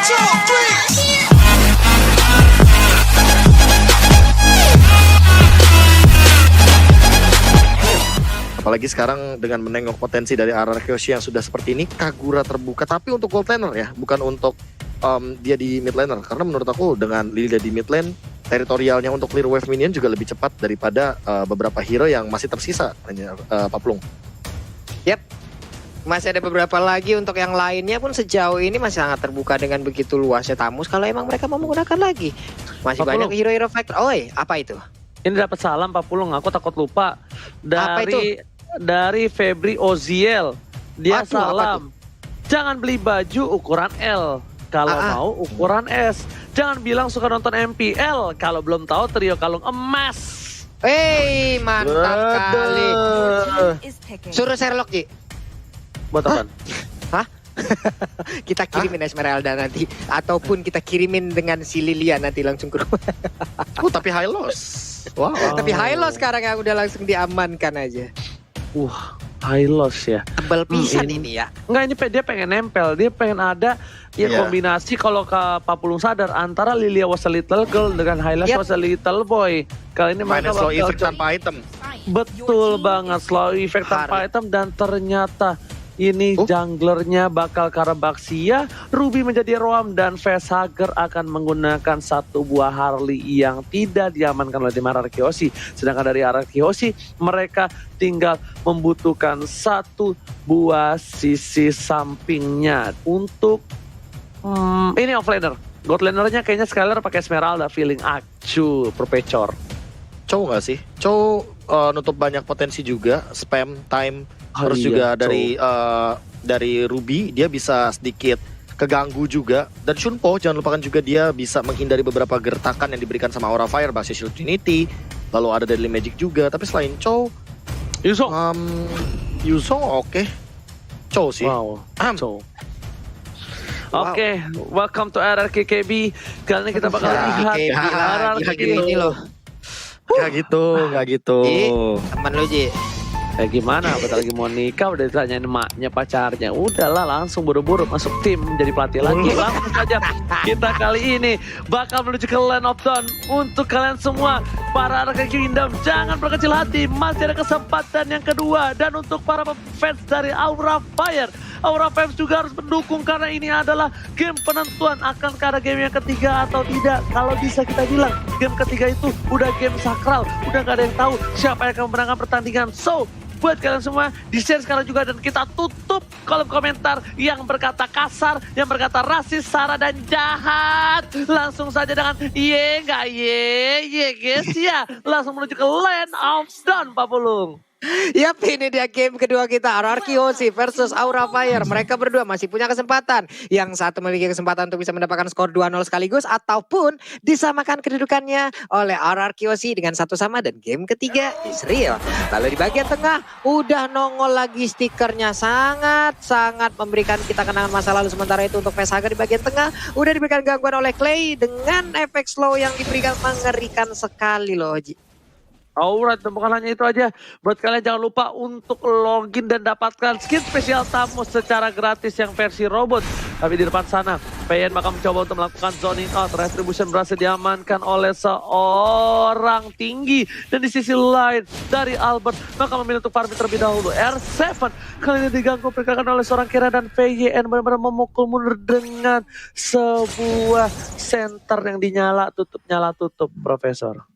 Apalagi sekarang dengan menengok potensi dari RR Kyoshi yang sudah seperti ini, Kagura terbuka. Tapi untuk gold laner ya, bukan untuk dia di mid laner. Karena menurut aku dengan Lilia di mid lane, teritorialnya untuk clear wave minion juga lebih cepat daripada beberapa hero yang masih tersisa, Paplung. Yap, masih ada beberapa lagi untuk yang lainnya pun sejauh ini masih sangat terbuka dengan begitu luasnya Tamus. Kalau emang mereka mau menggunakan lagi, masih banyak hero-hero factor. Oi, apa itu? Ini dapat salam Pak Pulung, aku takut lupa. Dari Febri Oziel. Dia salam. Jangan beli baju ukuran L. Kalau mau ukuran S. Jangan bilang suka nonton MPL. Kalau belum tahu trio kalung emas. Hey, mantap kali. Suruh Sherlock, Ji. Buat apaan? Hah? Kita kirimin Esmeralda nanti. Ataupun kita kirimin dengan si Lilia nanti langsung ke rumah. Tapi high loss. Wow. Tapi high loss sekarang yang udah langsung diamankan aja. High loss ya. Tebal pisan ini ya. Enggak, ini dia pengen nempel. Dia pengen ada kombinasi kalau Pak Pulung sadar antara Lilia was a little girl dengan Hylas was a little boy. Kali ini mereka slow effect tanpa item. Betul banget, slow effect tanpa item. Dan ternyata ini junglernya bakal Karabaksia, Ruby menjadi Roam, dan Facehugger akan menggunakan satu buah Harley yang tidak diamankan oleh tim RR Kyoshi. Sedangkan dari RR Kyoshi, mereka tinggal membutuhkan satu buah sisi sampingnya untuk ini offlaner. God lanernya kayaknya Skylar pakai Esmeralda, feeling acu, Perpecor. Chow nggak sih? Chow nutup banyak potensi juga, spam time. Terus juga dari Ruby dia bisa sedikit keganggu juga. Dan Shunpo jangan lupakan juga dia bisa menghindari beberapa gertakan yang diberikan sama Aura Fire, basis Shield Trinity. Lalu ada Deadly Magic juga. Tapi selain Chow, Yuzong oke. Chow sih. Chow. Oke, welcome to RRQKB. Kali ini kita bakal lihat RRQKB ini loh. Gak gitu. Teman lu, Ji. Gimana, bentar lagi mau nikah udah ditanyain emaknya pacarnya. Udahlah langsung buru-buru masuk tim menjadi pelatih lagi. Langsung saja kita kali ini bakal menuju ke Land of Dawn. Untuk kalian semua para RRQ Kingdom, jangan berkecil hati, masih ada kesempatan yang kedua. Dan untuk para fans dari Aura Fire, Aura Fans juga harus mendukung karena ini adalah game penentuan akan ada game yang ketiga atau tidak. Kalau bisa kita bilang game ketiga itu udah game sakral, udah gak ada yang tahu siapa yang akan memenangkan pertandingan. So, buat kalian semua di-share sekarang juga dan kita tutup kolom komentar yang berkata kasar, yang berkata rasis, sara dan jahat. Langsung saja dengan guys ya. Langsung menuju ke Land of Dawn, Pak Pulung. Yap, ini dia game kedua kita, RR Kyoshi versus Aura Fire. Mereka berdua masih punya kesempatan. Yang satu memiliki kesempatan untuk bisa mendapatkan skor 2-0 sekaligus, ataupun disamakan kedudukannya oleh RR Kyoshi dengan 1-1 dan game ketiga Israel. Lalu di bagian tengah udah nongol lagi stikernya, sangat memberikan kita kenangan masa lalu. Sementara itu untuk Facehugger di bagian tengah udah diberikan gangguan oleh Clay dengan efek slow yang diberikan mengerikan sekali loh, Ji. Alright, bukan hanya itu aja. Buat kalian jangan lupa untuk login dan dapatkan skin spesial Tamus secara gratis yang versi robot. Tapi di depan sana, PN bakal mencoba untuk melakukan zoning out. Retribution berhasil diamankan oleh seorang tinggi. Dan di sisi lain, dari Albert bakal memilih untuk farming terlebih dahulu. R7 kali ini diganggu pergerakan oleh seorang Kira, dan VYN benar-benar memukul mundur dengan sebuah center yang dinyala tutup, Profesor.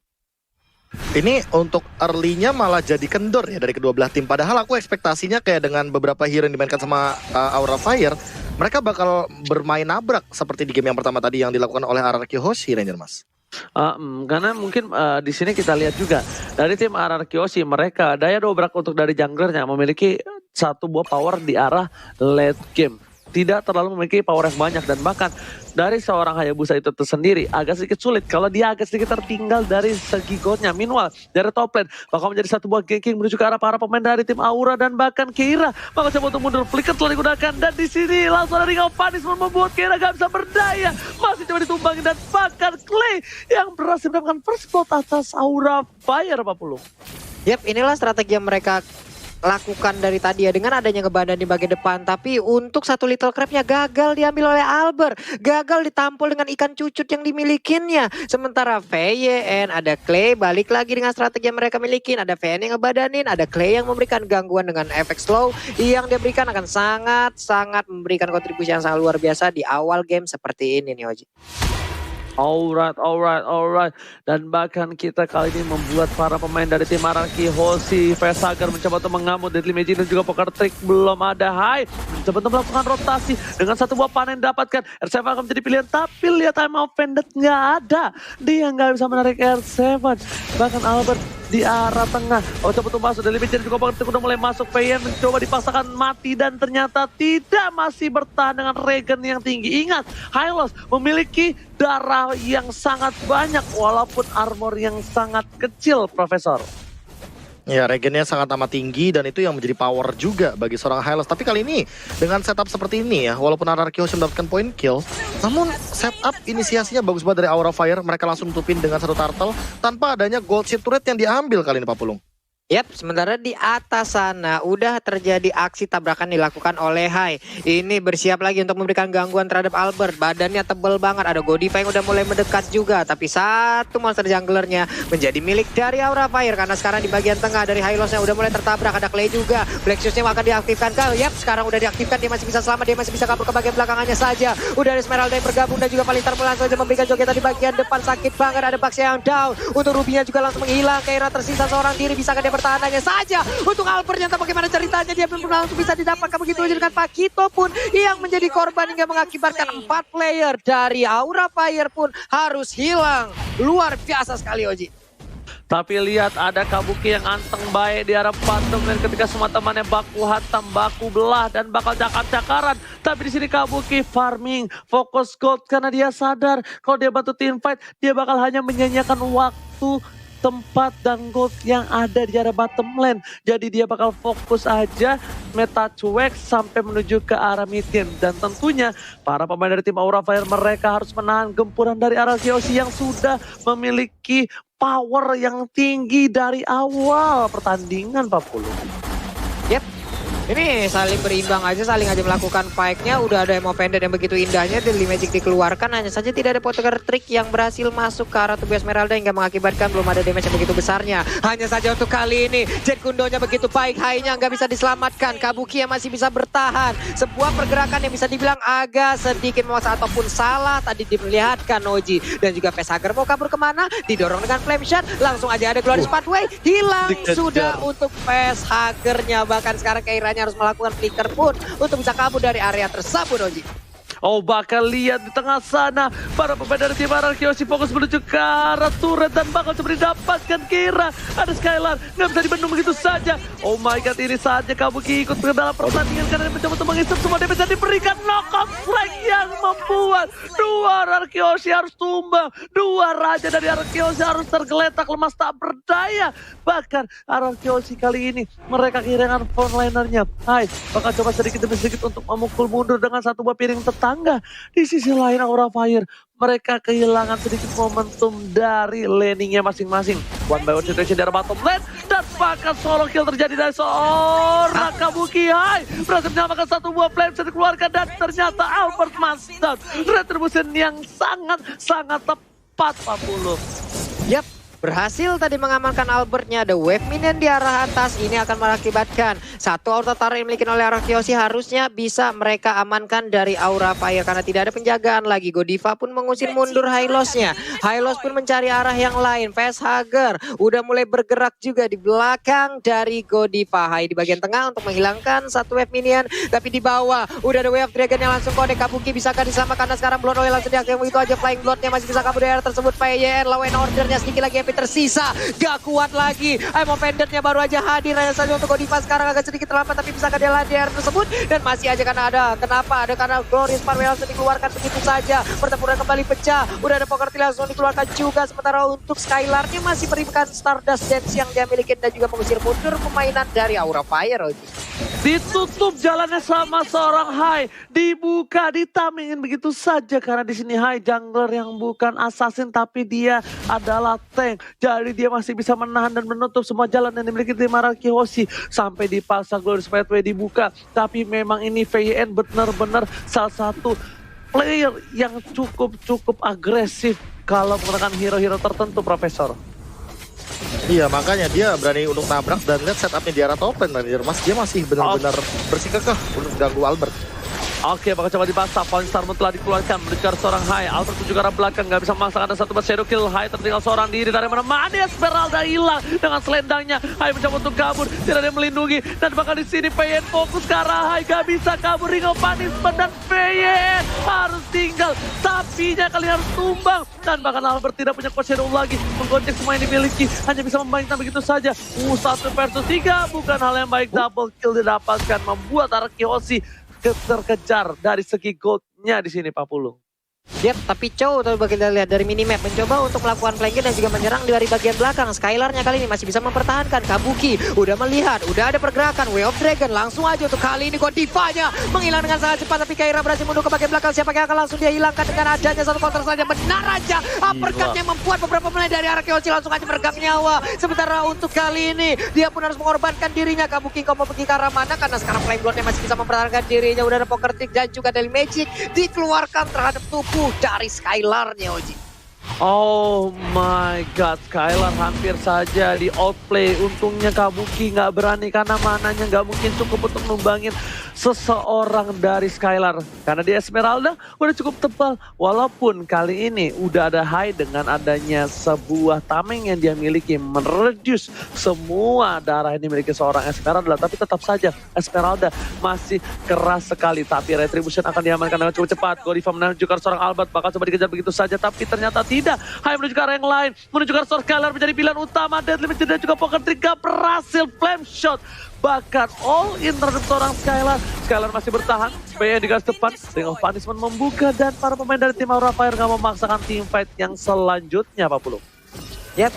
Ini untuk early-nya malah jadi kendor ya dari kedua belah tim. Padahal aku ekspektasinya kayak dengan beberapa hero yang dimainkan sama Aura Fire, mereka bakal bermain nabrak seperti di game yang pertama tadi yang dilakukan oleh RR Kyoshi, Ranger Mas. Karena mungkin di sini kita lihat juga dari tim RR Kyoshi, mereka daya dobrak untuk dari junglernya memiliki satu buah power di arah late game. Tidak terlalu memiliki power yang banyak, dan bahkan dari seorang Hayabusa itu tersendiri agak sedikit sulit kalau dia agak sedikit tertinggal dari segi goldnya. Meanwhile dari top lane bakal menjadi satu buah ganking menuju ke arah para pemain dari tim Aura, dan bahkan Keira bakal coba untuk mundur. Flicker telah digunakan, dan di sini langsung ada Ring of Punishment membuat Keira gak bisa berdaya, masih coba ditumbangin, dan bahkan Clay yang berhasil mendapatkan first blood atas Aura Fire, Pak Pulung. Yap, inilah strategi yang mereka lakukan dari tadi ya dengan adanya ngebadan di bagian depan, tapi untuk satu Little Crab-nya gagal diambil oleh Albert, gagal ditampol dengan ikan cucut yang dimilikinya. Sementara VYN ada Clay balik lagi dengan strategi yang mereka milikin, ada VYN yang ngebadanin, ada Clay yang memberikan gangguan dengan efek slow yang dia berikan akan sangat memberikan kontribusi yang sangat luar biasa di awal game seperti ini nih Oji. Alright. Dan bahkan kita kali ini membuat para pemain dari tim Araki, Hoshi, Vesager mencoba untuk mengamuk dari Imagine dan juga Poker Trick belum ada. Hai, mencoba untuk melakukan rotasi dengan satu buah panah yang dapatkan. R7 akan menjadi pilihan, tapi lihat time offended nggak ada. Dia nggak bisa menarik R7. Bahkan Albert di arah tengah. Oh, coba untuk masuk dari Imagine juga Poker Trick udah mulai masuk. VN mencoba dipaksakan mati dan ternyata tidak, masih bertahan dengan regen yang tinggi. Ingat, Hylos memiliki darah yang sangat banyak walaupun armor yang sangat kecil, Profesor. Ya, regennya sangat amat tinggi dan itu yang menjadi power juga bagi seorang Hylos. Tapi kali ini dengan setup seperti ini ya, walaupun Araki Hoshi mendapatkan point kill, namun setup inisiasinya bagus banget dari Aura Fire. Mereka langsung tutupin dengan satu turtle tanpa adanya gold ship turret yang diambil kali ini Pak Pulung. Yap, sementara di atas sana udah terjadi aksi tabrakan dilakukan oleh Hai. Ini bersiap lagi untuk memberikan gangguan terhadap Albert. Badannya tebel banget, ada Godiva yang udah mulai mendekat juga. Tapi satu monster junglernya menjadi milik dari Aura Fire. Karena sekarang di bagian tengah dari Hylosnya udah mulai tertabrak. Ada Clay juga, Black Shoes-nya akan diaktifkan. Yap, sekarang udah diaktifkan, dia masih bisa selamat, dia masih bisa kabur ke bagian belakangnya saja. Udah ada Esmeralda yang bergabung dan juga Palintar langsung saja memberikan jogetan di bagian depan. Sakit banget, ada Bugs yang down. Untuk Ruby-nya juga langsung menghilang. Keira tersisa seorang diri, bisakah dia pertahanannya saja untuk Albert yang tak bagaimana ceritanya dia belum langsung bisa didapatkan begitu aja dengan Pakito pun yang menjadi korban hingga mengakibatkan 4 player dari Aura Fire pun harus hilang. Luar biasa sekali Oji. Tapi lihat ada Kabuki yang anteng baik di arah bottom lane ketika semua temannya baku hantam, baku belah dan bakal cakar-cakaran. Tapi di sini Kabuki farming, fokus gold karena dia sadar kalau dia bantu team fight dia bakal hanya menyanyiakan waktu, tempat dan gold yang ada di arah bottom lane. Jadi dia bakal fokus aja meta cuek sampai menuju ke arah mid game. Dan tentunya para pemain dari tim Aura Fire mereka harus menahan gempuran dari Araki Hoshi yang sudah memiliki power yang tinggi dari awal pertandingan Pak Pulu. Yep. Ini saling berimbang aja, saling aja melakukan fight-nya. Udah ada emo pendant yang begitu indahnya, Deadly Magic dikeluarkan. Hanya saja tidak ada Poker Trick yang berhasil masuk ke arah tubuh Esmeralda hingga mengakibatkan belum ada damage yang begitu besarnya. Hanya saja untuk kali ini, Jet Kundonya begitu baik, Hai-nya nggak bisa diselamatkan. Kabuki yang masih bisa bertahan. Sebuah pergerakan yang bisa dibilang agak sedikit memaksa ataupun salah tadi diperlihatkan Oji. Dan juga Vesager mau kabur kemana? Didorong dengan Flame Shot, langsung aja ada Glorious Pathway. Hilang sudah untuk Vesagernya. Bahkan sekarang Keiranya harus melakukan flicker pun untuk bisa kabur dari area tersebut Oji. Oh, bakal lihat di tengah sana para pemain dari tim Araki Hoshi fokus menuju ke arah turret dan bakal coba didapatkan. Kira ada Skylar, nggak bisa dibendung begitu saja. Oh my god, ini saatnya Kabuki ikut ke dalam pertandingan karena dia mencoba untuk mengisap semua damage dan diberikan knockout strike yang membuat dua Araki Hoshi harus tumbang, dua raja dari Araki Hoshi harus tergeletak lemas tak berdaya. Bahkan Araki Hoshi kali ini mereka kehilangan frontlinernya. Hai, bakal coba sedikit demi sedikit untuk memukul mundur dengan satu buah piring tetangga. Di sisi lain Aura Fire mereka kehilangan sedikit momentum dari laningnya masing-masing. One by one situation dari bottom lane dan bahkan solo kill terjadi dari seorang Kabuki. Hai, berhasil menyelamatkan satu buah flame bisa dikeluarkan dan ternyata Albert Master retribution yang sangat tepat 40. Yap. Berhasil tadi mengamankan Albertnya, ada wave minion di arah atas. Ini akan mengakibatkan satu auto turret yang dimiliki oleh Araki Hoshi harusnya bisa mereka amankan dari Aura Fire karena tidak ada penjagaan lagi. Godiva pun mengusir mundur Hylosnya. Hylos pun mencari arah yang lain. Facehugger udah mulai bergerak juga di belakang dari Godiva. Hai di bagian tengah untuk menghilangkan satu wave minion, tapi di bawah udah ada wave dragon yang langsung kode. Kabuki bisakah diselamatkan karena sekarang Blood Oil langsung diaktifkan begitu aja. Flying Bloodnya masih bisa kabur dari area tersebut. PYN lawan ordernya sedikit lagi tersisa, gak kuat lagi. Emo pendantnya baru aja hadir hanya saja untuk Godiva sekarang agak sedikit terlambat, tapi bisa dia di area tersebut dan masih aja karena ada karena Glorious Pathway langsung dikeluarkan begitu saja. Pertempuran kembali pecah, udah ada Poker Trick langsung dikeluarkan juga. Sementara untuk Skylarnya masih berikan Stardust Dance yang dia miliki dan juga mengusir mundur permainan dari Aura Fire. Ditutup jalannya sama seorang Hai, dibuka, ditamingin begitu saja karena di sini Hai jungler yang bukan assassin tapi dia adalah tank. Jadi dia masih bisa menahan dan menutup semua jalan yang dimiliki tim Araki Hoshi sampai dipaksa Glorious Pathway dibuka. Tapi memang ini VN benar-benar salah satu player yang cukup agresif kalau menggunakan hero-hero tertentu, Profesor. Iya, makanya dia berani untuk nabrak dan lihat setupnya di arah top lane. Dan dia masih benar-benar bersikukuh untuk ganggu Albert. Oke, bakal coba dipasang. Point Star Moon telah dikeluarkan mengejar seorang Hai. Albert menuju ke arah belakang, nggak bisa memaksakan ada satu shadow kill. Hai tertinggal seorang diri dari mana-mana. Esmeralda hilang dengan selendangnya. Hai mencoba untuk kabur, tidak ada yang melindungi. Dan bakal di sini PN fokus ke arah Hai, nggak bisa kabur. Ring of Punishment dan PN harus tinggal. Sapinya kali harus tumbang. Dan bahkan Albert tidak punya shadow lagi. Menggonceng semua yang dimiliki, hanya bisa membayangkan begitu saja. 1 versus 3 bukan hal yang baik. Double kill didapatkan, membuat Araki Hoshi terkejar dari segi goldnya di sini Pak Pulung. Yap, tapi Chow kalau kita lihat dari minimap mencoba untuk melakukan flanking dan juga menyerang dari bagian belakang. Skylarnya kali ini masih bisa mempertahankan. Kabuki udah melihat, udah ada pergerakan. Way of Dragon langsung aja untuk kali ini kok Diva-nya menghilang dengan sangat cepat. Tapi Kaira berhasil mundur ke bagian belakang. Siapa yang akan langsung dia hilangkan dengan adanya satu counter saja. Benar aja, uppercut yang membuat beberapa pemain dari Araki Hoshi langsung aja meregang nyawa. Sementara untuk kali ini dia pun harus mengorbankan dirinya. Kabuki kau mau pergi ke arah mana? Karena sekarang Flame Blood-nya masih bisa mempertahankan dirinya. Udah ada Poker Trick dan juga dari Magic dikeluarkan terhadap tubuh dari Skylar-nya, Oji. Oh my god, Skylar hampir saja di outplay. Untungnya Kabuki nggak berani karena mananya nggak mungkin cukup untuk numbangin seseorang dari Skylar. Karena di Esmeralda udah cukup tebal. Walaupun kali ini udah ada Hai dengan adanya sebuah tameng yang dia miliki. Mereduce semua darah yang dimiliki seorang Esmeralda. Tapi tetap saja Esmeralda masih keras sekali. Tapi Retribution akan diamankan dengan cukup cepat. Godiva menunjukkan seorang Albert bakal coba dikejar begitu saja. Tapi ternyata tidak. Hai menuju ke arah yang lain, menuju ke arah seorang Skylar menjadi pilihan utama. Deadly Magic dan juga Poker Trick gak berhasil. Flame Shot bahkan all in terhadap seorang Skylar. Skylar masih bertahan, PN di garis depan. Ring of Punishment membuka dan para pemain dari tim Aura Fire gak memaksakan team fight yang selanjutnya Pak Pulung. Yap.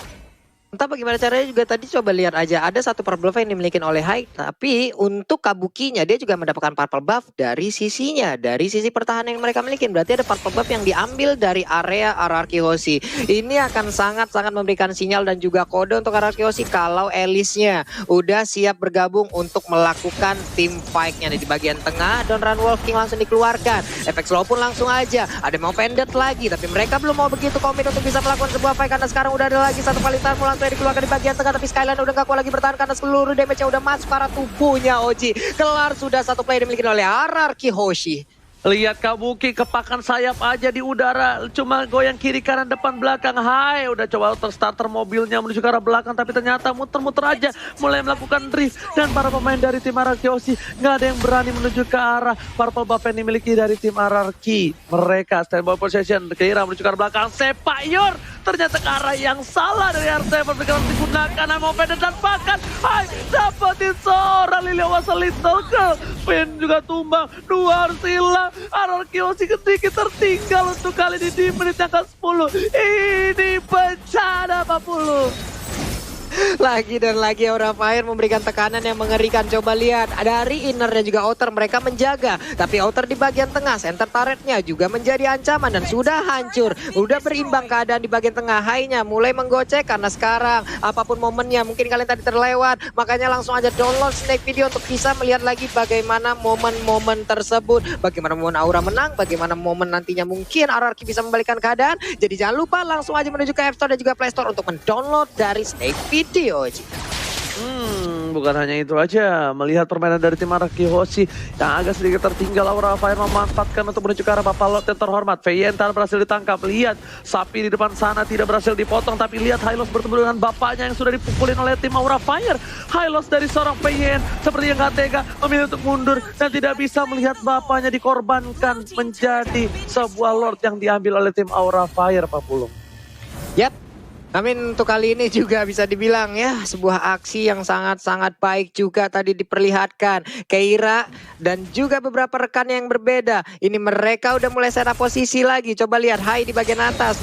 Entah bagaimana caranya juga tadi coba lihat aja. Ada satu purple buff yang dimiliki oleh Hai. Tapi untuk Kabukinya dia juga mendapatkan purple buff dari sisinya. Dari sisi pertahanan yang mereka miliki. Berarti ada purple buff yang diambil dari area Araki Hoshi. Ini akan sangat-sangat memberikan sinyal dan juga kode untuk Araki Hoshi. Kalau Alice-nya udah siap bergabung untuk melakukan team fight-nya. Di bagian tengah Don Run Wolf King langsung dikeluarkan. Efek slow pun langsung aja. Ada mau pendant lagi. Tapi mereka belum mau begitu komit untuk bisa melakukan sebuah fight. Karena sekarang udah ada lagi satu palitan langsung dikeluarkan di bagian tengah, tapi Skyline udah gak kuat lagi bertahan karena seluruh damage-nya udah masuk ke arah tubuhnya Oji. Kelar sudah satu play dimiliki oleh Araki Hoshi. Lihat Kabuki kepakan sayap aja di udara, cuma goyang kiri kanan depan belakang. Hai udah coba starter mobilnya menuju ke arah belakang, tapi ternyata muter-muter aja mulai melakukan drift. Dan para pemain dari tim Araki Hoshi nggak ada yang berani menuju ke arah purple buff yang dimiliki dari tim Araki. Mereka standby possession, Keira menuju ke arah belakang. Sepayur ternyata ke arah yang salah dari R7 bergerak digunakan Amo Peden dan bahkan Hai dapetin seorang Lily Wasa Little Girl. Pin juga tumbang, dua harus hilang. Araki Hoshi sedikit tertinggal untuk kali ini di menit yang ke-10. Ini bencana Pak Pulung. Lagi dan lagi Aura Fire memberikan tekanan yang mengerikan. Coba lihat dari inner dan juga outer mereka menjaga, tapi outer di bagian tengah center turretnya juga menjadi ancaman dan sudah hancur. Udah berimbang keadaan di bagian tengah. Hai-nya mulai menggocek karena sekarang apapun momennya mungkin kalian tadi terlewat, makanya langsung aja download snake video untuk bisa melihat lagi bagaimana momen-momen tersebut, bagaimana momen Aura menang, bagaimana momen nantinya mungkin RRQ bisa membalikkan keadaan. Jadi jangan lupa langsung aja menuju ke App Store dan juga Play Store untuk mendownload dari snake video. Bukan hanya itu aja, melihat permainan dari tim Araki Hoshi yang agak sedikit tertinggal, Aura Fire memanfaatkan untuk menuju ke arah Papalot yang terhormat. Vayenta berhasil ditangkap, lihat sapi di depan sana tidak berhasil dipotong, tapi lihat Hylos bertemu dengan bapaknya yang sudah dipukulin oleh tim Aura Fire. Hylos dari seorang Vayenta seperti yang gak tega memilih untuk mundur dan tidak bisa melihat bapaknya dikorbankan menjadi sebuah Lord yang diambil oleh tim Aura Fire, Pak Pulung. Yap. Namun untuk kali ini juga bisa dibilang ya sebuah aksi yang sangat-sangat baik juga tadi diperlihatkan. Keira dan juga beberapa rekan yang berbeda. Ini mereka udah mulai set up posisi lagi. Coba lihat Hai di bagian atas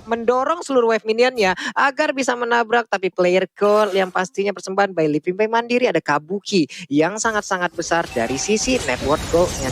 mendorong seluruh wave minionnya agar bisa menabrak. Tapi player call yang pastinya persembahan by Living Pay Mandiri ada Kabuki yang sangat-sangat besar dari sisi network goal-nya.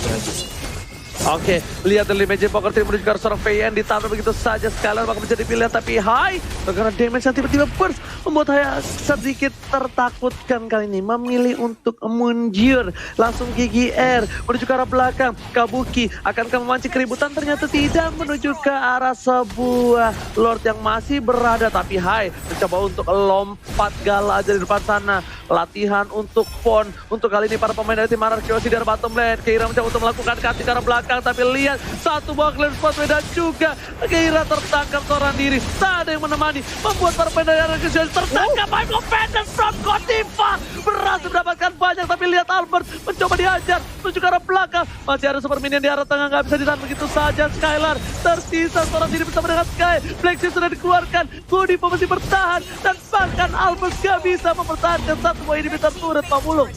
Oke, lihat dari Magic Poker Team menuju ke arah seorang VN ditaruh begitu saja. Skylar bakal menjadi pilihan tapi Hai karena damage yang tiba-tiba burst membuat Hai sedikit tertakutkan kali ini. Memilih untuk mundur. Langsung GGR menuju ke arah belakang. Kabuki akankah memancing keributan? Ternyata tidak, menuju ke arah sebuah Lord yang masih berada. Tapi Hai mencoba untuk lompat gala aja di depan sana. Latihan untuk Pon. Untuk kali ini para pemain dari tim Anarkiosi dari bottom lane. Keira mencoba untuk melakukan cutting ke arah belakang. Tapi lihat satu buah clear spot dan juga Keira tertangkap seorang diri. Tak ada yang menemani. Membuat para pemain dari Anarkiosi tertangkap. Five of Vengeance from Godiva. Berhasil mendapatkan banyak. Tapi lihat Albert mencoba dihajar. Menuju ke arah belakang. Masih ada super minion di arah tengah. Gak bisa ditahan begitu saja. Skylar tersisa seorang diri bersama dengan Sky. Black Shield sudah dikeluarkan. Godiva masih bertahan. Dan bahkan Albert gak bisa mempertahankan satu buah inhibitor turret Pak Mulung.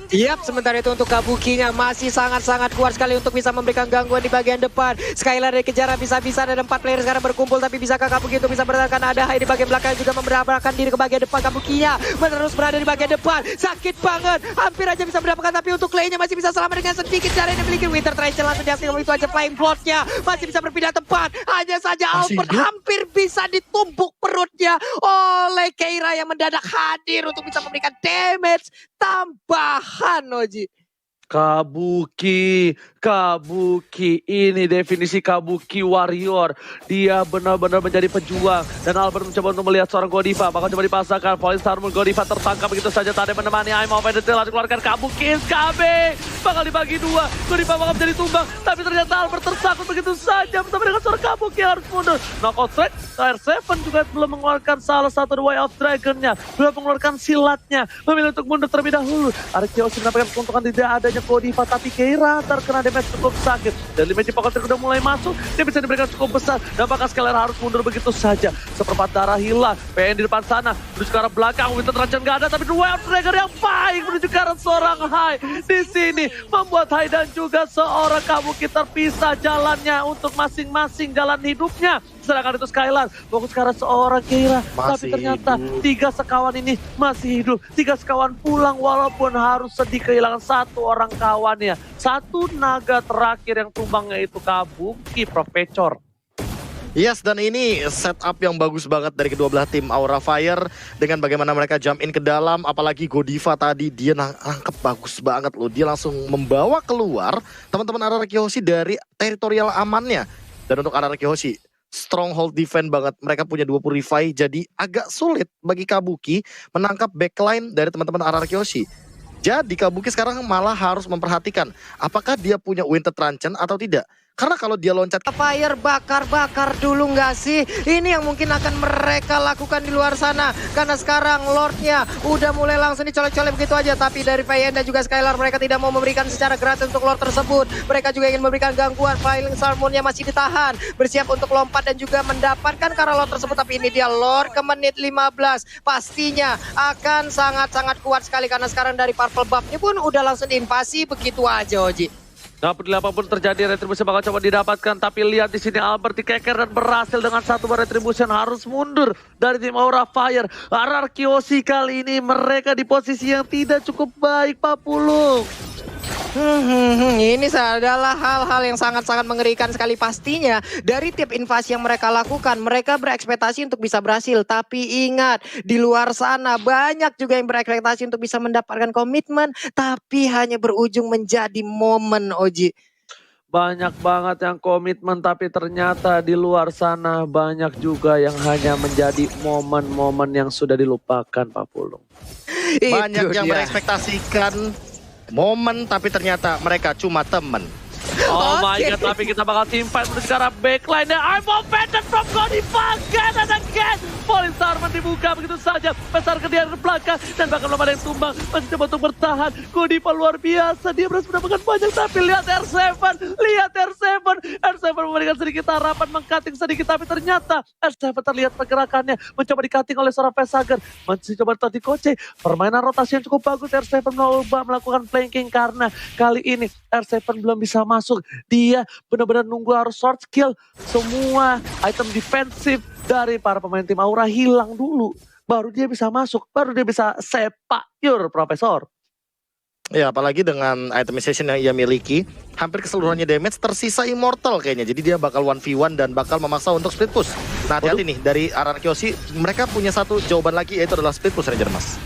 Yap, sementara itu untuk Kabukinya masih sangat-sangat kuat sekali untuk bisa memberikan gangguan di bagian depan. Skylar dikejar bisa-bisa, ada 4 player sekarang berkumpul, tapi bisakah Kabuki untuk bisa bertahan? Ada Hai di bagian belakang juga memberabarakan diri ke bagian depan. Kabukinya menerus berada di bagian depan, sakit banget, hampir aja bisa mendapatkan, tapi untuk Clay-nya masih bisa selamat dengan sedikit cara yang dimiliki. Winter Triangle langsung diaktifkan, begitu aja Flying Plot-nya masih bisa berpindah tempat. Hanya saja Albert hampir bisa ditumpuk perutnya oleh Keira yang mendadak hadir untuk bisa memberikan damage tambahan, Oji. Kabuki ini definisi Kabuki warrior. Dia benar-benar menjadi pejuang. Dan Albert mencoba untuk melihat seorang Godiva, bakal coba dipasangkan. Falling Star Moon Godiva tertangkap begitu saja, tak ada yang menemani. I'm off the tail, dikeluarkan Kabuki SKB. Bakal dibagi 2, Godiva bakal menjadi tumbang. Tapi ternyata Albert tersangkut begitu saja bersama dengan seorang Kabuki harus mundur. Knockout strike, R7 juga belum mengeluarkan salah satu The Way of Dragon-nya. Belum mengeluarkan silatnya, memilih untuk mundur terlebih dahulu. Arkeos mendapatkan keuntungan tidak adanya Godiva, tapi Keira terkena damage cukup sakit. Dan Magic Pocket udah mulai masuk, dia bisa diberikan cukup besar. Dan bakal Skylar harus mundur begitu saja. Seperempat darah hilang, PN di depan sana, menuju ke arah belakang. Winter Trajan gak ada, tapi The Way of Dragon yang baik menuju ke arah seorang Hai. Di sini membuat Hai dan juga seorang Kabuki terpisah jalannya untuk masing-masing jalan hidupnya. Sedangkan itu Skylar fokus ke arah seorang Keira. Tapi ternyata hidup. 3 sekawan ini masih hidup. 3 sekawan pulang walaupun harus sedih kehilangan satu orang kawannya. Satu naga terakhir yang tumbangnya itu Kabuki Profesor. Yes, dan ini setup yang bagus banget dari kedua belah tim Aura Fire. Dengan bagaimana mereka jump in ke dalam. Apalagi Godiva tadi, dia nangkep bagus banget loh. Dia langsung membawa keluar teman-teman Araraki Hoshi dari teritorial amannya. Dan untuk Araraki Hoshi, stronghold defense banget. Mereka punya 2 purify, jadi agak sulit bagi Kabuki menangkap backline dari teman-teman Araraki Hoshi. Jadi Kabuki sekarang malah harus memperhatikan apakah dia punya Winter Truncheon atau tidak. Karena kalau dia loncat Fire bakar-bakar dulu nggak sih? Ini yang mungkin akan mereka lakukan di luar sana. Karena sekarang Lordnya udah mulai langsung dicolek-colek begitu aja. Tapi dari Vayenda dan juga Skylar mereka tidak mau memberikan secara gratis untuk Lord tersebut. Mereka juga ingin memberikan gangguan. Flying Salmonnya masih ditahan. Bersiap untuk lompat dan juga mendapatkan karena Lord tersebut. Tapi ini dia Lord ke menit 15. Pastinya akan sangat-sangat kuat sekali. Karena sekarang dari Purple Buff-nya pun udah langsung diinvasi begitu aja, Oji. Gak peduli apapun terjadi, retribution bakal coba didapatkan. Tapi lihat di sini Albert dikeker dan berhasil dengan satu bar retribution harus mundur dari tim Aura Fire. Araraki Hoshi kali ini mereka di posisi yang tidak cukup baik, Pak Pulung. Ini adalah hal-hal yang sangat-sangat mengerikan sekali pastinya. Dari tiap invasi yang mereka lakukan, mereka berekspektasi untuk bisa berhasil. Tapi ingat, di luar sana banyak juga yang berekspektasi untuk bisa mendapatkan komitmen. Tapi hanya berujung menjadi momen, Oji. Banyak banget yang komitmen, tapi ternyata di luar sana banyak juga yang hanya menjadi momen-momen yang sudah dilupakan, Pak Pulung. Banyak yang berekspektasikan momen, tapi ternyata mereka cuma temen. Oh my Oke. god, tapi kita bakal team fight menuju ke arah backline. I'm offended from Godiva again and again. Polistarman dibuka begitu saja. Besar ke dia ke belakang dan bahkan belum ada yang tumbang. Masih coba untuk bertahan. Godiva luar biasa. Dia berhasil mendapatkan banyak tapi lihat R7. Lihat R7. R7 memberikan sedikit harapan mengcutting sedikit tapi ternyata R7 terlihat pergerakannya. Mencoba di-cutting oleh seorang Vesager. Masih coba tadi Koce. Permainan rotasi yang cukup bagus. R7 mencoba melakukan flanking karena kali ini R7 belum bisa masuk. Dia benar-benar nunggu harus short skill. Semua item defensif dari para pemain tim Aura hilang dulu. Baru dia bisa masuk. Baru dia bisa sepak pure Profesor. Ya, apalagi dengan itemization yang ia miliki, hampir keseluruhannya damage tersisa immortal kayaknya. Jadi dia bakal 1v1 dan bakal memaksa untuk split push. Nah, hati-hati nih dari Ararkiosi, mereka punya satu jawaban lagi yaitu adalah split push Ranger Mas.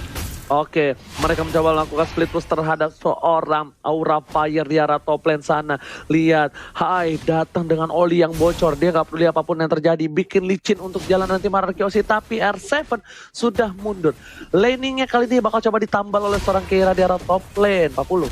Oke, mereka mencoba melakukan split push terhadap seorang Aura Fire di arah top lane sana. Lihat, Hai datang dengan Oli yang bocor. Dia gak peduli apapun yang terjadi. Bikin licin untuk jalan nanti Ararkiosi. Tapi R7 sudah mundur. Laningnya kali ini bakal coba ditambal oleh seorang Keira di arah top lane. 40.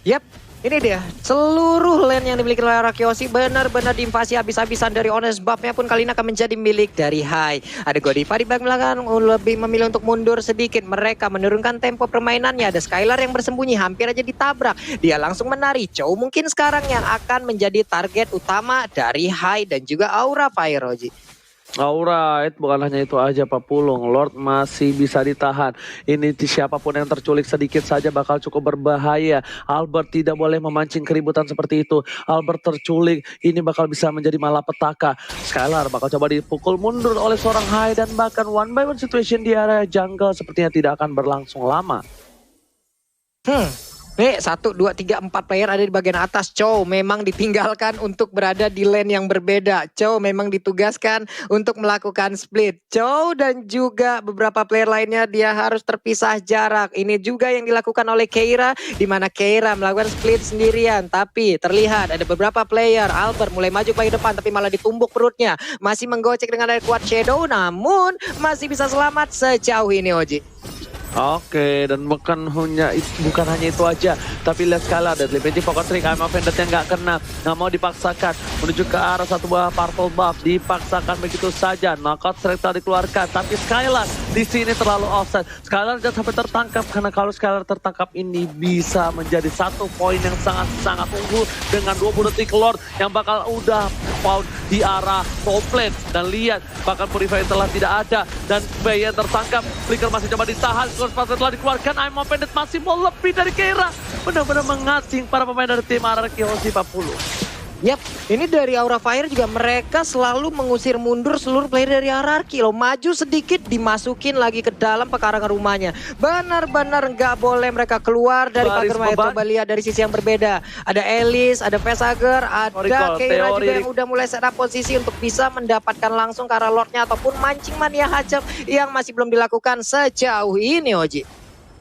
Yap, ini dia. Seluruh lane yang dimiliki oleh Ararkiosi benar-benar diinvasi habis-habisan dari Honest. Buff-nya pun kali ini akan menjadi milik dari Hai. Ada Godiva di belakang lebih memilih untuk mundur sedikit. Mereka menurunkan tempo permainannya. Ada Skylar yang bersembunyi hampir aja ditabrak. Dia langsung menari. Chow mungkin sekarang yang akan menjadi target utama dari Hai dan juga Aura Fire, Roji. Alright, bukan hanya itu aja Pak Pulung, Lord masih bisa ditahan. Ini siapapun yang terculik sedikit saja bakal cukup berbahaya. Albert tidak boleh memancing keributan seperti itu. Albert terculik, ini bakal bisa menjadi malapetaka. Skylar bakal coba dipukul mundur oleh seorang Hai dan bahkan one by one situation di area jungle sepertinya tidak akan berlangsung lama. Nih 1, 2, 3, 4 player ada di bagian atas. Chow memang ditinggalkan untuk berada di lane yang berbeda. Chow memang ditugaskan untuk melakukan split. Chow dan juga beberapa player lainnya dia harus terpisah jarak. Ini juga yang dilakukan oleh Keira, di mana Keira melakukan split sendirian. Tapi terlihat ada beberapa player. Albert mulai maju ke depan tapi malah ditumbuk perutnya. Masih menggocek dengan ada kuat Shadow, namun masih bisa selamat sejauh ini, Oji. Oke, dan bukan hanya itu aja, tapi lihat Skylar dan Limpeti Focus Ring, I'm offended yang nggak kena, nggak mau dipaksakan menuju ke arah satu buah purple buff, dipaksakan begitu saja, knockout strike telah dikeluarkan, tapi Skylar di sini terlalu offside. Skylar jangan sampai tertangkap karena kalau Skylar tertangkap ini bisa menjadi satu poin yang sangat-sangat unggul dengan 20 detik Lord yang bakal udah found di arah top lane. Dan lihat, bahkan Purify telah tidak ada dan Bayan tertangkap, Flicker masih coba ditahan. Pasal telah dikeluarkan, I'm offended masih mau lebih dari Keira. Benar-benar mengasing para pemain dari tim Ararkiosi 40. Yap, ini dari Aura Fire juga mereka selalu mengusir mundur seluruh player dari Ararki loh. Maju sedikit dimasukin lagi ke dalam pekarangan rumahnya. Benar-benar nggak boleh mereka keluar dari pagar rumahnya. Coba lihat dari sisi yang berbeda. Ada Elis, ada Vesager, ada Keira juga yang udah mulai set up posisi untuk bisa mendapatkan langsung ke arah Lordnya ataupun mancing mania hajab yang masih belum dilakukan sejauh ini, Oji.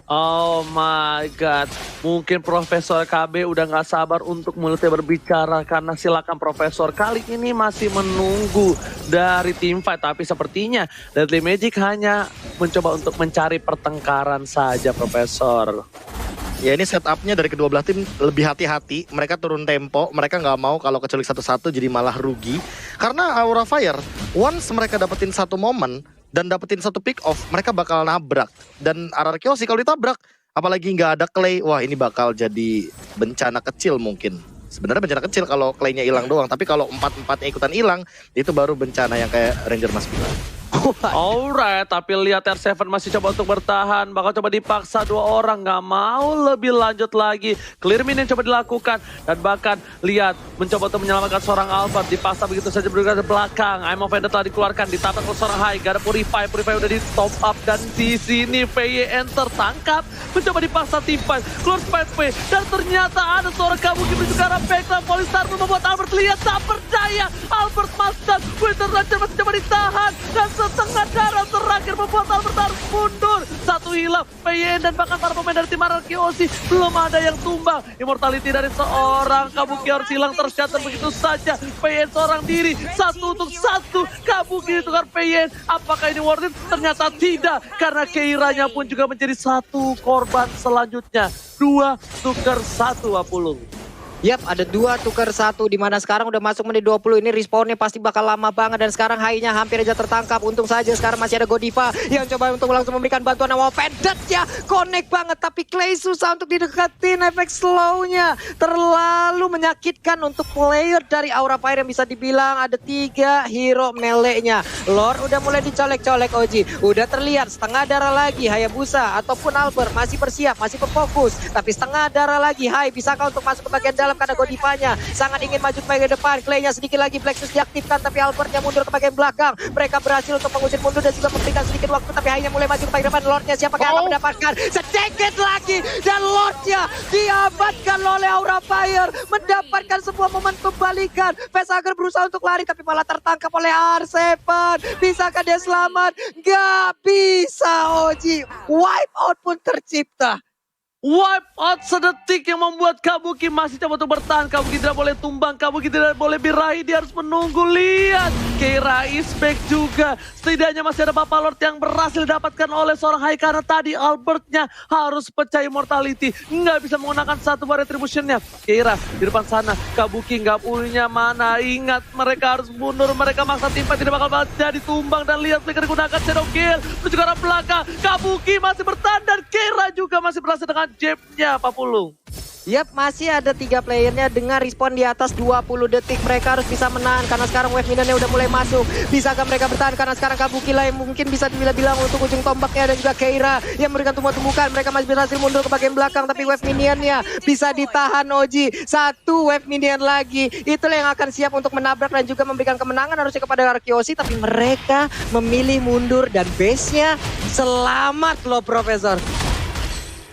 Oh my god, mungkin Profesor KB udah gak sabar untuk mulai berbicara karena silakan Profesor kali ini masih menunggu dari tim fight. Tapi sepertinya Deadly Magic hanya mencoba untuk mencari pertengkaran saja Profesor. Ya ini setupnya dari kedua belah tim lebih hati-hati, mereka turun tempo, mereka nggak mau kalau keculik satu-satu jadi malah rugi. Karena Aura Fire, once mereka dapetin satu momen, dan dapetin satu pick off, mereka bakal nabrak. Dan Ararkiosi kalau ditabrak, apalagi nggak ada Clay, wah ini bakal jadi bencana kecil mungkin. Sebenarnya bencana kecil kalau Clay-nya hilang doang, tapi kalau 4-4-nya ikutan hilang, itu baru bencana yang kayak Ranger Mas bilang. Alright, tapi lihat R7 masih coba untuk bertahan, bakal coba dipaksa dua orang, nggak mau lebih lanjut lagi. Clear minion coba dilakukan dan bahkan lihat mencoba untuk menyelamatkan seorang Albert, dipaksa begitu saja bergerak ke belakang. I'm offended telah dikeluarkan, ditabrak oleh seorang Hai, gak ada Purify udah di top up dan di sini VYN tertangkap, mencoba dipaksa timpan, keluar P dan ternyata ada seorang Kabuki menuju ke arah backline. Polistar membuat Albert lihat tak percaya, Albert Master, Winter Ranger masih coba ditahan dan setengah darah terakhir membuat Albert harus mundur. Satu hilang, PYN dan bahkan para pemain dari tim Ararkiosi belum ada yang tumbang. Immortality dari seorang Kabuki harus hilang tercatat begitu saja. PYN seorang diri, 1 untuk 1. Kabuki ditukar PYN. Apakah ini worth it? Ternyata tidak, karena Keiranya pun juga menjadi satu korban selanjutnya. 2 tukar 1 Apulung. Yap, ada 2 tukar 1 di mana sekarang udah masuk menit 20. Ini respawnnya pasti bakal lama banget dan sekarang Hai-nya hampir aja tertangkap. Untung saja sekarang masih ada Godiva yang coba untuk langsung memberikan bantuan sama Vedat ya. Connect banget tapi Clay susah untuk dideketin, efek slow-nya terlalu menyakitkan untuk player dari Aura Fire yang bisa dibilang ada 3 hero melee-nya. Lord udah mulai dicolek-colek Oji. Udah terlihat setengah darah lagi Hayabusa ataupun Albert masih bersiap, masih berfokus. Tapi setengah darah lagi Hai bisakah untuk masuk ke bagian dalam karena Godivanya sangat ingin maju ke bagian depan. Clay-nya sedikit lagi Blacksus diaktifkan tapi Albertnya mundur ke bagian belakang. Mereka berhasil untuk mengusir mundur dan juga memberikan sedikit waktu tapi Hai-nya mulai maju ke bagian depan. Lordnya siapakah yang akan mendapatkan sedikit lagi dan Lordnya diamankan oleh Aura Fire, mendapatkan sebuah momentum balikan. Vesager berusaha untuk lari tapi malah tertangkap oleh R7. Bisakah dia selamat? Gak bisa Oji. Wipe out pun tercipta. Wipe out sedetik yang membuat Kabuki masih coba untuk bertahan. Kabuki tidak boleh tumbang, Kabuki tidak boleh birahi, dia harus menunggu. Lihat, Keira is back juga. Setidaknya masih ada Papa Lord yang berhasil didapatkan oleh seorang Hai karena tadi Albertnya harus pecah immortality. Nggak bisa menggunakan satu bar retributionnya. Keira di depan sana, Kabuki nggak punya mana. Ingat, mereka harus mundur, mereka maksa timpa tidak bakal jadi tumbang. Dan lihat mereka digunakan Shadow Kill menuju ke arah belakang. Kabuki masih bertahan dan Keira juga masih berhasil dengan jabnya Pak Pulung. Yap, masih ada 3 playernya dengan respon di atas 20 detik. Mereka harus bisa menahan karena sekarang wave minionnya udah mulai masuk. Bisakah mereka bertahan karena sekarang Kabuki lah yang mungkin bisa dibilang untuk ujung tombaknya dan juga Keira yang memberikan tumbuh-tumbukan. Mereka masih berhasil mundur ke bagian belakang tapi wave minionnya bisa ditahan Oji. 1 wave minion lagi. Itulah yang akan siap untuk menabrak dan juga memberikan kemenangan harusnya kepada Arkiosi. Tapi mereka memilih mundur dan base-nya selamat loh Profesor.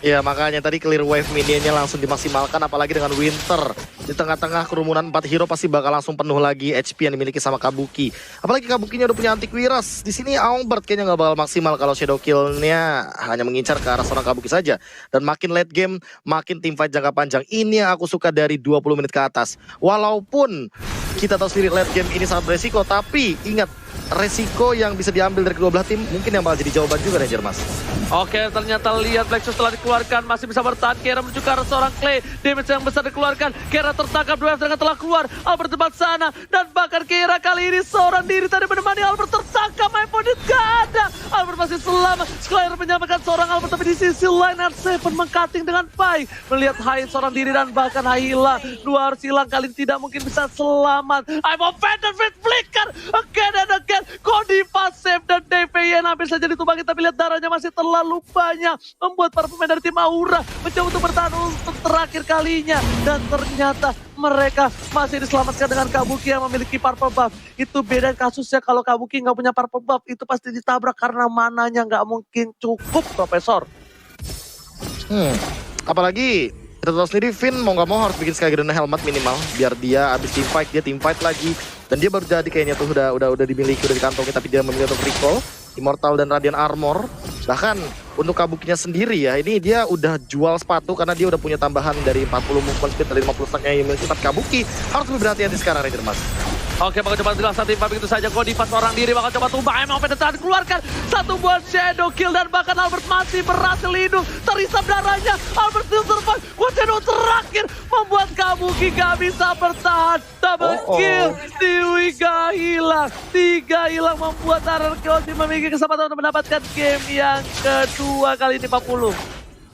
Ya makanya tadi clear wave minionnya langsung dimaksimalkan, apalagi dengan Winter. Di tengah-tengah kerumunan 4 hero pasti bakal langsung penuh lagi HP yang dimiliki sama Kabuki. Apalagi Kabukinya udah punya antivirus. Di sini Albert kayaknya nggak bakal maksimal kalau shadow kill-nya hanya mengincar ke arah seorang Kabuki saja. Dan makin late game, makin teamfight jangka panjang. Ini yang aku suka dari 20 menit ke atas. Walaupun kita tahu sendiri late game ini sangat beresiko, tapi ingat, resiko yang bisa diambil dari kedua belah tim mungkin yang bakal jadi jawaban juga Ranger Mas. Oke, ternyata lihat Blacksus telah dikeluarkan, masih bisa bertahan. Keira menuju ke arah seorang Clay, damage yang besar dikeluarkan. Keira tertangkap, 2 F telah keluar. Albert tempat sana dan bahkan Keira kali ini seorang diri tadi menemani Albert tertangkap. My opponent gak ada. Albert masih selamat. Squire menyamakan seorang Albert tapi di sisi lain R7 mengcutting dengan baik. Melihat Hai seorang diri dan bahkan Hai hilang. 2 harus hilang, kali ini tidak mungkin bisa selamat. I'm offended with flicker again and again. Godiva save dan DPN hampir saja ditumbangi tapi lihat darahnya masih terlalu banyak. Membuat para pemain dari tim Aura mencoba untuk bertahan untuk terakhir kalinya. Dan ternyata mereka masih diselamatkan dengan Kabuki yang memiliki purple buff. Itu beda kasusnya kalau Kabuki nggak punya purple buff. Itu pasti ditabrak karena mananya nggak mungkin cukup Profesor. Apalagi kita tahu sendiri Finn mau nggak mau harus bikin Skygarden helmet minimal biar dia abis team fight lagi. Dan dia baru jadi kayaknya tuh udah dimiliki, udah dikantongi, tapi dia memilih untuk recall Immortal dan Radiant Armor. Bahkan untuk Kabukinya sendiri ya, ini dia udah jual sepatu karena dia udah punya tambahan dari 40 movement speed dari 50 stacknya yang memiliki. Kabuki harus lebih berhati-hati sekarang Ranger Mas. Oke, bakal coba dilaksanakan tim begitu saja. Godiva seorang diri bakal coba tumbang. Emang penetrasi keluarkan satu buah shadow kill dan bahkan Albert masih berhasil hidup. Terisap darahnya. Albert still survive. Shadow terakhir membuat Kabuki gak bisa bertahan. Double kill. Dewi gak hilang. 3 hilang membuat Arkiosi memiliki kesempatan untuk mendapatkan game yang kedua kali ini 40.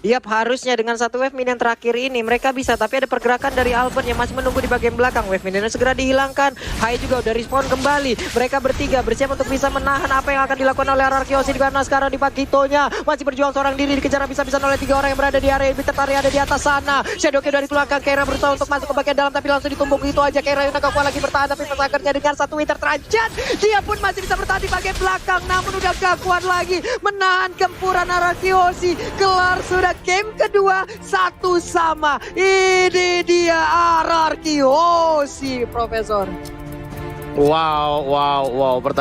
Yap, harusnya dengan 1 wave minion terakhir ini mereka bisa, tapi ada pergerakan dari Albert yang masih menunggu di bagian belakang. Wave minionnya segera dihilangkan. Hai juga udah respawn kembali. Mereka bertiga bersiap untuk bisa menahan apa yang akan dilakukan oleh Arkiosi karena sekarang di Pakitonya masih berjuang seorang diri, dikejar habis-habisan oleh 3 orang yang berada di area area ada di atas sana. Shadow Kill dari keluarkan. Keira berusaha untuk masuk ke bagian dalam tapi langsung ditumbuk gitu aja. Keira yang agak kuat lagi bertahan tapi Vesagernya dengan 1 Winter Tranchant dia pun masih bisa bertahan di bagian belakang, namun udah gak kuat lagi menahan gempuran Arkiosi. Kelar sudah game kedua 1-1. Ini dia Arkiosi Profesor. Wow, pertandingan